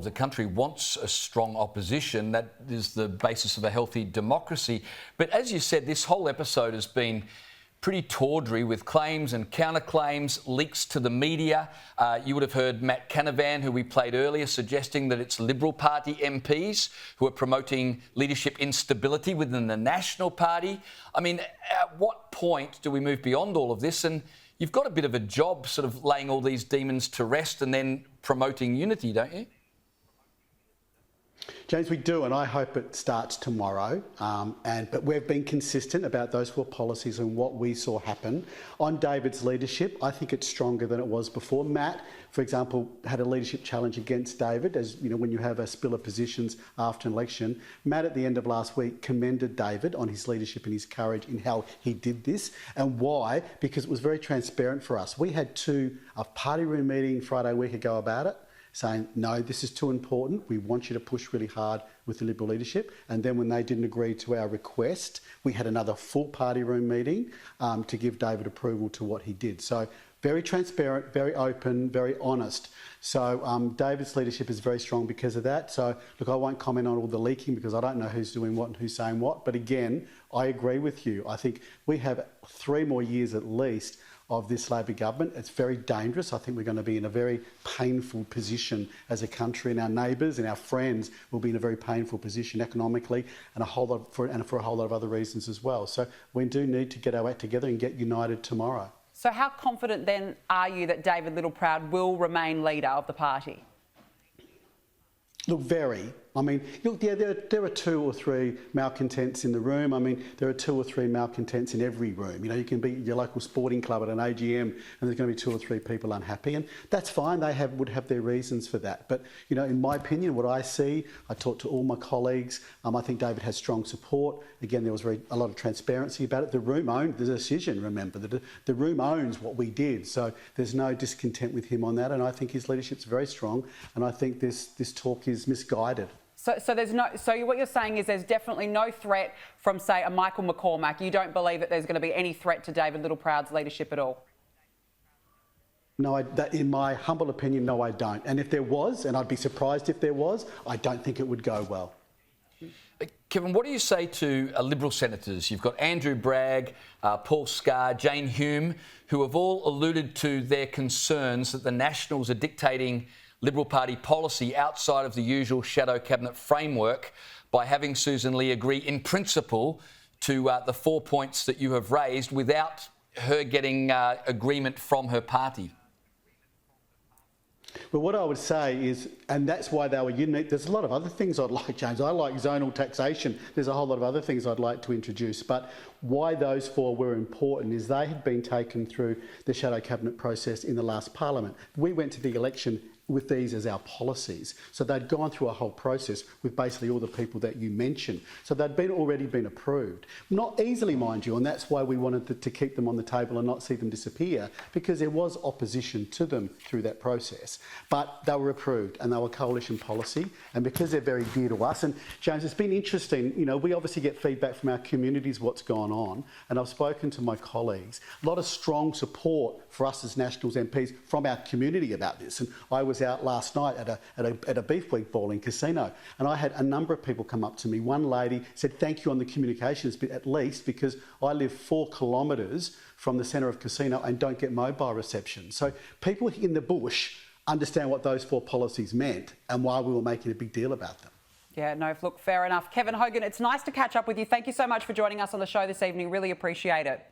The country wants a strong opposition. That is the basis of a healthy democracy. But as you said, this whole episode has been pretty tawdry with claims and counterclaims, leaks to the media. You would have heard Matt Canavan, who we played earlier, suggesting that it's Liberal Party MPs who are promoting leadership instability within the National Party. I mean, at what point do we move beyond all of this? And you've got a bit of a job sort of laying all these demons to rest and then promoting unity, don't you? James, we do, and I hope it starts tomorrow. But we've been consistent about those 4 policies and what we saw happen. On David's leadership, I think it's stronger than it was before. Matt, for example, had a leadership challenge against David, as you know, when you have a spill of positions after an election. Matt, at the end of last week, commended David on his leadership and his courage in how he did this. And why? Because it was very transparent for us. We had a party room meeting Friday a week ago about it, saying, no, this is too important. We want you to push really hard with the Liberal leadership. And then when they didn't agree to our request, we had another full party room meeting to give David approval to what he did. So very transparent, very open, very honest. So David's leadership is very strong because of that. So look, I won't comment on all the leaking because I don't know who's doing what and who's saying what. But again, I agree with you. I think we have 3 more years at least of this Labor government. It's very dangerous. I think we're going to be in a very painful position as a country, and our neighbours and our friends will be in a very painful position economically and for a whole lot of other reasons as well. So we do need to get our act together and get united tomorrow. So how confident then are you that David Littleproud will remain leader of the party? Look, very. I mean, look, yeah, there are 2 or 3 malcontents in the room. I mean, there are 2 or 3 malcontents in every room. You know, you can be at your local sporting club at an AGM and there's going to be 2 or 3 people unhappy, and that's fine. They would have their reasons for that. But, you know, in my opinion, what I see, I talk to all my colleagues. I think David has strong support. Again, there was a lot of transparency about it. The room owned the decision, remember. The room owns what we did. So there's no discontent with him on that. And I think his leadership's very strong. And I think this talk is misguided. So there's no. So what you're saying is there's definitely no threat from, say, a Michael McCormack. You don't believe that there's going to be any threat to David Littleproud's leadership at all? No, in my humble opinion, no, I don't. And if there was, and I'd be surprised if there was, I don't think it would go well. Kevin, what do you say to Liberal senators? You've got Andrew Bragg, Paul Scar, Jane Hume, who have all alluded to their concerns that the Nationals are dictating Liberal Party policy outside of the usual shadow cabinet framework by having Susan Lee agree in principle to the 4 points that you have raised without her getting agreement from her party. Well, what I would say is, and that's why they were unique, there's a lot of other things I'd like, James. I like zonal taxation. There's a whole lot of other things I'd like to introduce. But why those 4 were important is they had been taken through the shadow cabinet process in the last parliament. We went to the election with these as our policies. So they'd gone through a whole process with basically all the people that you mentioned. So they'd already been approved. Not easily, mind you, and that's why we wanted to keep them on the table and not see them disappear, because there was opposition to them through that process. But they were approved and they were coalition policy, and because they're very dear to us. And James, it's been interesting, you know, we obviously get feedback from our communities what's gone on, and I've spoken to my colleagues. A lot of strong support for us as Nationals MPs from our community about this. And I was out last night at a Beef Week bowling casino, and I had a number of people come up to me. One lady said, thank you on the communications bit at least, because I live 4 kilometres from the centre of casino and don't get mobile reception. So people in the bush understand what those 4 policies meant and why we were making a big deal about them. Yeah, no, look, fair enough. Kevin Hogan, it's nice to catch up with you. Thank you so much for joining us on the show this evening. Really appreciate it.